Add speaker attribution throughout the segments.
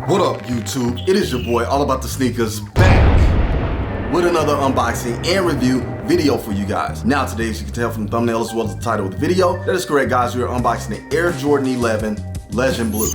Speaker 1: What up, YouTube? It is your boy, All About The Sneakerz, back with another unboxing and review video for you guys. Now today, as you can tell from the thumbnail as well as the title of the video, that is correct, guys. We are unboxing the Air Jordan 11 Legend Blue.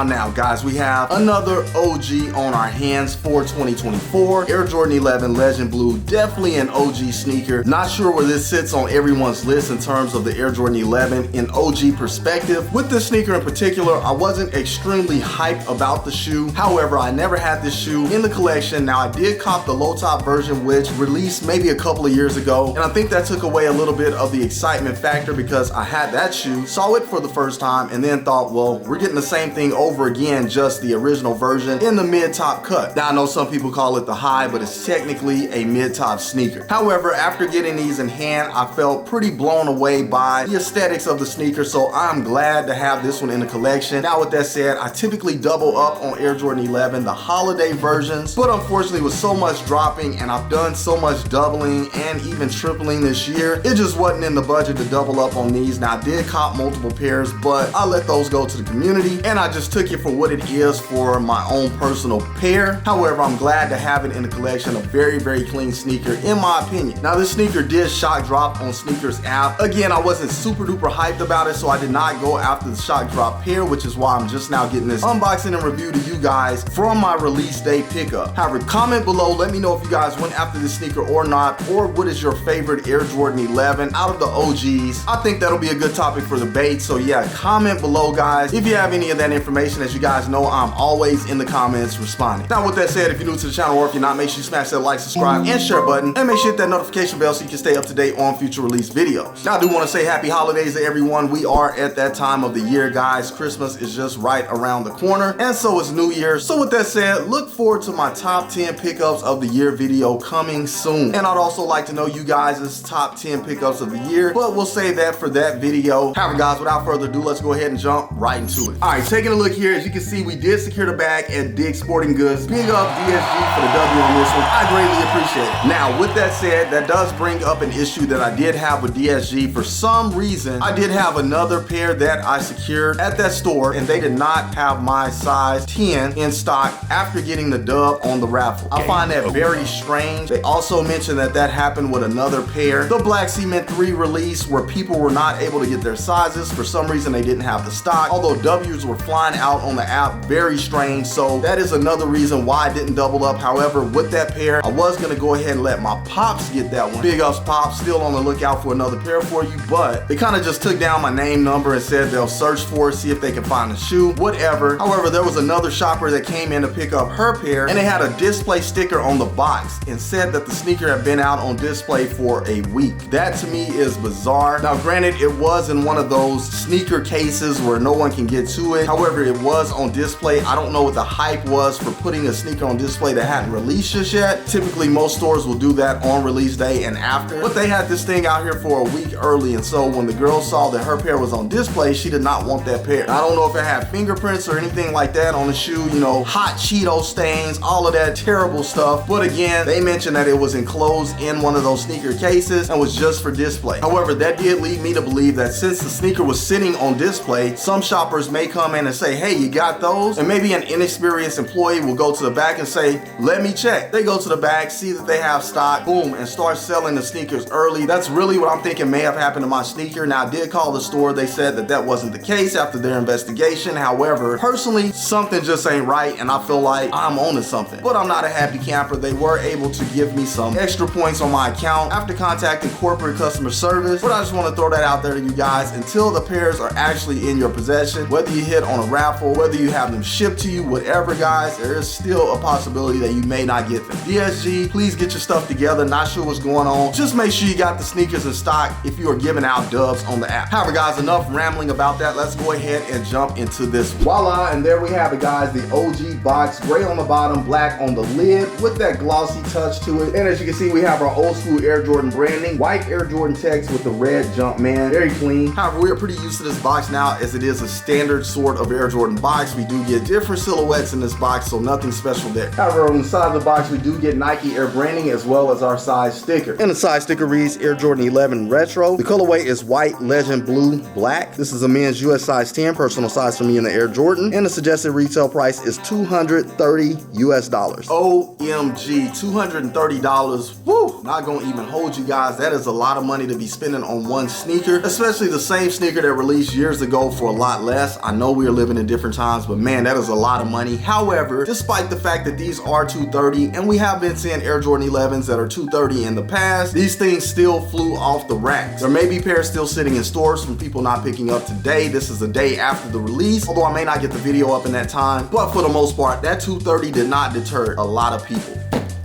Speaker 1: Now, guys, we have another OG on our hands for 2024. Air Jordan 11 Legend Blue, definitely an OG sneaker. Not sure where this sits on everyone's list in terms of the Air Jordan 11 in OG perspective. With this sneaker in particular, I wasn't extremely hyped about the shoe. However, I never had this shoe in the collection. Now, I did cop the low top version, which released maybe a couple of years ago, and I think that took away a little bit of the excitement factor because I had that shoe, saw it for the first time, and then thought, well, we're getting the same thing over again, just the original version in the mid-top cut. Now, I know some people call it the high, but it's technically a mid-top sneaker. However, after getting these in hand, I felt pretty blown away by the aesthetics of the sneaker, so I'm glad to have this one in the collection. Now, with that said, I typically double up on Air Jordan 11, the holiday versions, but unfortunately with so much dropping and I've done so much doubling and even tripling this year, it just wasn't in the budget to double up on these. Now, I did cop multiple pairs, but I let those go to the community and I just took it for what it is for my own personal pair. However, I'm glad to have it in the collection. A very, very clean sneaker in my opinion. Now, this sneaker did shock drop on Sneakerz app. Again, I wasn't super duper hyped about it, so I did not go after the shock drop pair, which is why I'm just now getting this unboxing and review to you guys from my release day pickup. However, comment below, let me know if you guys went after this sneaker or not, or what is your favorite Air Jordan 11 out of the OGs. I think that'll be a good topic for debate, so yeah, comment below, guys, if you have any of that information. As you guys know, I'm always in the comments responding. Now, with that said, if you're new to the channel or if you're not, make sure you smash that like, subscribe, and share button, and make sure you hit that notification bell so you can stay up to date on future release videos. Now, I do want to say happy holidays to everyone. We are at that time of the year, guys. Christmas is just right around the corner, and so is New Year. So with that said, look forward to my top 10 pickups of the year video coming soon. And I'd also like to know you guys' top 10 pickups of the year, but we'll save that for that video. However, guys, without further ado, let's go ahead and jump right into it. All right, taking a look here, as you can see, we did secure the bag at Dick's Sporting Goods. Big up DSG for the W on this one. I greatly appreciate it. Now, with that said, that does bring up an issue that I did have with DSG. For some reason, I did have another pair that I secured at that store, and they did not have my size 10 in stock after getting the dub on the raffle. I find that very strange. They also mentioned that that happened with another pair, the Black Cement 3 release, where people were not able to get their sizes. For some reason, they didn't have the stock, although W's were flying out on the app. Very strange. So that is another reason why I didn't double up. However, with that pair, I was gonna go ahead and let my pops get that one. Big ups, Pops. Still on the lookout for another pair for you, but they kind of just took down my name number and said they'll search for it, see if they can find the shoe, whatever. However, there was another shopper that came in to pick up her pair, and they had a display sticker on the box and said that the sneaker had been out on display for a week. That to me is bizarre. Now, granted, it was in one of those sneaker cases where no one can get to it. However, it was on display. I don't know what the hype was for putting a sneaker on display that hadn't released just yet. Typically, most stores will do that on release day and after, but they had this thing out here for a week early, and so when the girl saw that her pair was on display, she did not want that pair. I don't know if it had fingerprints or anything like that on the shoe, you know, hot Cheeto stains, all of that terrible stuff, but again, they mentioned that it was enclosed in one of those sneaker cases and was just for display. However, that did lead me to believe that since the sneaker was sitting on display, some shoppers may come in and say, say, hey, you got those? And maybe an inexperienced employee will go to the back and say, let me check. They go to the back, see that they have stock, boom, and start selling the sneakers early. That's really what I'm thinking may have happened to my sneaker. Now, I did call the store. They said that that wasn't the case after their investigation. However, personally, something just ain't right, and I feel like I'm onto something. But I'm not a happy camper. They were able to give me some extra points on my account after contacting corporate customer service. But I just want to throw that out there to you guys. Until the pairs are actually in your possession, whether you hit on a raffle, whether you have them shipped to you, whatever, guys, there is still a possibility that you may not get them. DSG, please get your stuff together. Not sure what's going on. Just make sure you got the sneakers in stock if you are giving out dubs on the app. However, guys, enough rambling about that. Let's go ahead and jump into this. Voila, and there we have it, guys. The OG box, gray on the bottom, black on the lid with that glossy touch to it. And as you can see, we have our old school Air Jordan branding, white Air Jordan text with the red Jumpman, very clean. However, we are pretty used to this box now as it is a standard sort of Air Jordan box. We do get different silhouettes in this box, so nothing special there. However, on the side of the box, we do get Nike Air branding as well as our size sticker. And the size sticker reads Air Jordan 11 Retro. The colorway is white, legend blue, black. This is a men's US size 10, personal size for me in the Air Jordan. And the suggested retail price is $230 US. OMG, $230. Woo! Not gonna even hold you guys. That is a lot of money to be spending on one sneaker, especially the same sneaker that released years ago for a lot less. I know we are living in different times, but man, that is a lot of money. However, despite the fact that these are $230 and we have been seeing Air Jordan 11s that are $230 in the past, these things still flew off the racks. There may be pairs still sitting in stores from people not picking up today. This is a day after the release, although I may not get the video up in that time, but for the most part, that $230 did not deter a lot of people.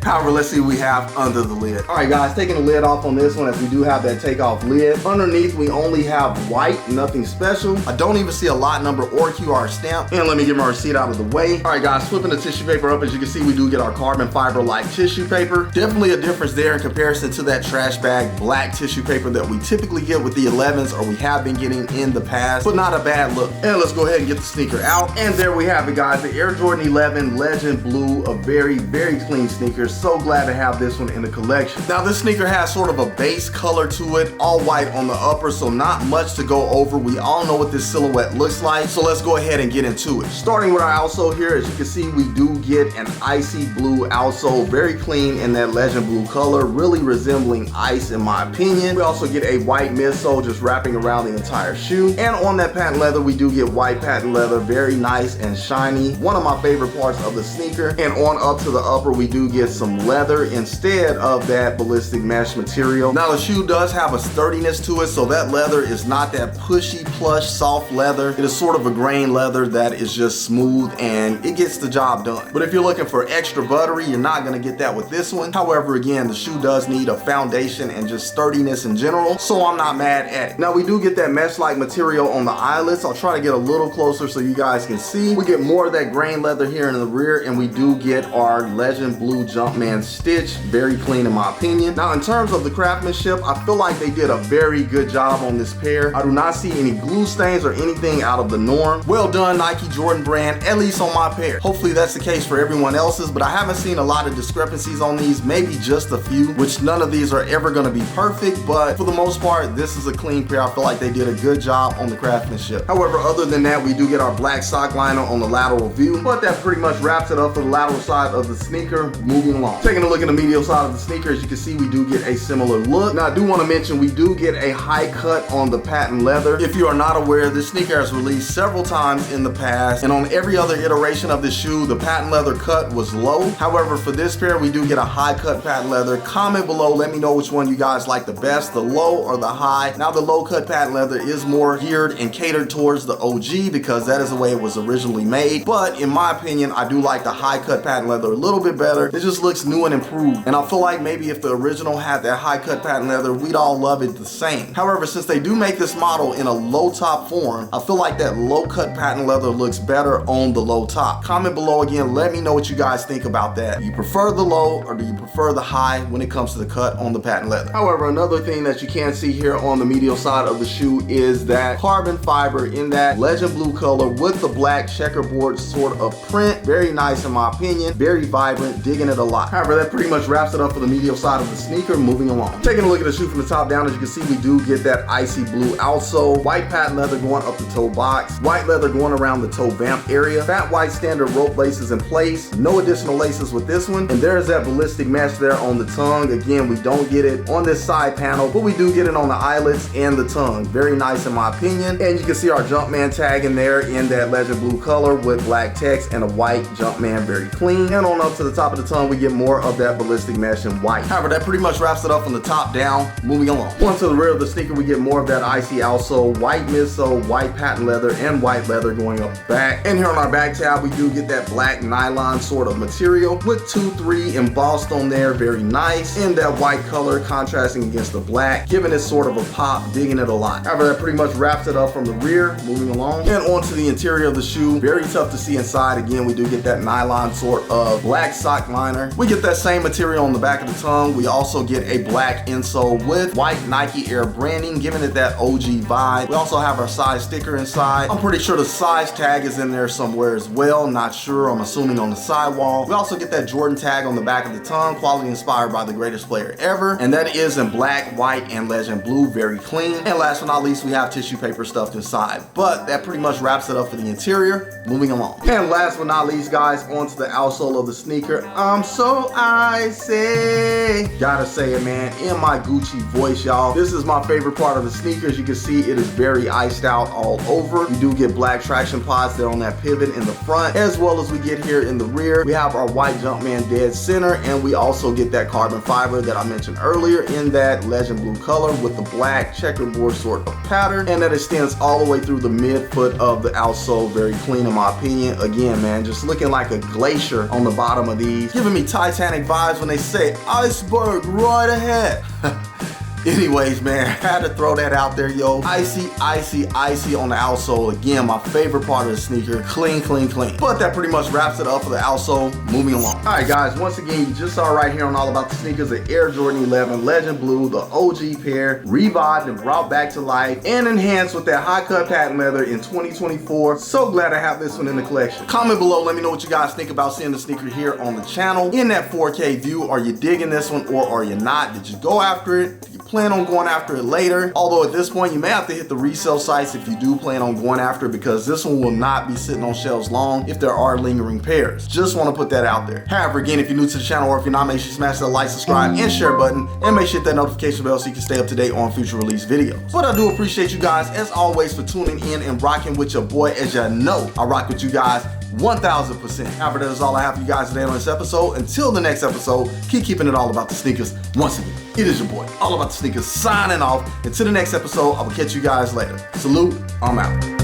Speaker 1: However, let's see what we have under the lid. All right, guys, taking the lid off on this one as we do have that takeoff lid. Underneath, we only have white, nothing special. I don't even see a lot number or QR stamp. And let me get my receipt out of the way. All right, guys, flipping the tissue paper up, as you can see, we do get our carbon fiber-like tissue paper. Definitely a difference there in comparison to that trash bag black tissue paper that we typically get with the 11s or we have been getting in the past, but not a bad look. And let's go ahead and get the sneaker out. And there we have it, guys, the Air Jordan 11 Legend Blue, a very, very clean sneaker. So glad to have this one in the collection. Now, this sneaker has sort of a base color to it, all white on the upper, so not much to go over. We all know what this silhouette looks like, so let's go ahead and get into it. Starting with our outsole here, as you can see, we do get an icy blue outsole, very clean in that legend blue color, really resembling ice in my opinion. We also get a white midsole just wrapping around the entire shoe, and on that patent leather, we do get white patent leather, very nice and shiny, one of my favorite parts of the sneaker. And on up to the upper, we do get some leather instead of that ballistic mesh material. Now, the shoe does have a sturdiness to it, so that leather is not that pushy, plush, soft leather. It is sort of a grain leather that is just smooth and it gets the job done. But if you're looking for extra buttery, you're not gonna get that with this one. However, again, the shoe does need a foundation and just sturdiness in general, so I'm not mad at it. Now, we do get that mesh-like material on the eyelets. I'll try to get a little closer so you guys can see. We get more of that grain leather here in the rear, and we do get our legend blue Jumpman stitch, very clean in my opinion. Now, in terms of the craftsmanship, I feel like they did a very good job on this pair. I do not see any glue stains or anything out of the norm. Well done, Nike Jordan brand, at least on my pair. Hopefully that's the case for everyone else's, but I haven't seen a lot of discrepancies on these, maybe just a few, which none of these are ever gonna be perfect, but for the most part, this is a clean pair. I feel like they did a good job on the craftsmanship. However, other than that, we do get our black sock liner on the lateral view, but that pretty much wraps it up for the lateral side of the sneaker. Moving along. Taking a look at the medial side of the sneaker, as you can see, we do get a similar look. Now, I do want to mention we do get a high cut on the patent leather. If you are not aware, this sneaker has released several times in the past, and on every other iteration of this shoe, the patent leather cut was low. However, for this pair, we do get a high cut patent leather. Comment below, let me know which one you guys like the best, the low or the high. Now, the low cut patent leather is more geared and catered towards the OG because that is the way it was originally made. But in my opinion, I do like the high cut patent leather a little bit better. It just looks new and improved. And I feel like maybe if the original had that high cut patent leather, we'd all love it the same. However, since they do make this model in a low top form, I feel like that low cut patent leather looks better on the low top. Comment below again, let me know what you guys think about that. Do you prefer the low or do you prefer the high when it comes to the cut on the patent leather? However, another thing that you can see here on the medial side of the shoe is that carbon fiber in that legend blue color with the black checkerboard sort of print. Very nice in my opinion, very vibrant, digging it a lot. However, that pretty much wraps it up for the medial side of the sneaker. Moving along. Taking a look at the shoe from the top down, as you can see, we do get that icy blue outsole, white patent leather going up the toe box, white leather going around the toe vamp area, fat white standard rope laces in place, no additional laces with this one, and there's that ballistic mesh there on the tongue. Again, we don't get it on this side panel, but we do get it on the eyelets and the tongue. Very nice in my opinion. And you can see our Jumpman tag in there in that legend blue color with black text and a white Jumpman, very clean. And on up to the top of the tongue, we get more of that ballistic mesh in white. However, that pretty much wraps it up from the top down. Moving along. Onto the rear of the sneaker, we get more of that icy outsole, white midsole, white patent leather, and white leather going up the back. And here on our back tab, we do get that black nylon sort of material with 2-3 embossed on there, very nice. In that white color contrasting against the black, giving it sort of a pop, digging it a lot. However, that pretty much wraps it up from the rear. Moving along. And onto the interior of the shoe, very tough to see inside. Again, we do get that nylon sort of black sock liner. We get that same material on the back of the tongue. We also get a black insole with white Nike Air branding, giving it that OG vibe. We also have our size sticker inside. I'm pretty sure the size tag is in there somewhere as well. Not sure, I'm assuming on the sidewall. We also get that Jordan tag on the back of the tongue, quality inspired by the greatest player ever. And that is in black, white, and legend blue, very clean. And last but not least, we have tissue paper stuffed inside. But that pretty much wraps it up for the interior. Moving along. And last but not least, guys, onto the outsole of the sneaker. I'm so icy. Gotta say it, man, in my Gucci voice, y'all. This is my favorite part of the sneakers. You can see it is very iced out all over. We do get black traction pods there on that pivot in the front, as well as we get here in the rear. We have our white Jumpman dead center, and we also get that carbon fiber that I mentioned earlier in that legend blue color with the black checkerboard sort of pattern, and that extends all the way through the midfoot of the outsole. Very clean in my opinion. Again, man, just looking like a glacier on the bottom of these, giving me Titanic vibes when they say iceberg right ahead. Anyways, man, had to throw that out there, yo. Icy, icy, icy on the outsole. Again, my favorite part of the sneaker. Clean, clean, clean. But that pretty much wraps it up for the outsole. Moving along. All right, guys, once again, you just saw right here on All About the Sneakerz, the Air Jordan 11 Legend Blue, the OG pair, revived and brought back to life and enhanced with that high cut patent leather in 2024. So glad I have this one in the collection. Comment below, let me know what you guys think about seeing the sneaker here on the channel in that 4K view. Are you digging this one or are you not? Did you go after it? Plan on going after it later, although at this point you may have to hit the resale sites if you do plan on going after it, because this one will not be sitting on shelves long if there are lingering pairs. Just want to put that out there. However, again, if you're new to the channel or if you're not, make sure you smash that like, subscribe, and share button, and make sure you hit that notification bell so you can stay up to date on future release videos. But I do appreciate you guys as always for tuning in and rocking with your boy. As you know, I rock with you guys 1000%. However, that is all I have for you guys today on this episode. Until the next episode, keep keeping it all about the sneakers. Once again, it is your boy, All About the Sneakerz, signing off. Until the next episode, I will catch you guys later. Salute, I'm out.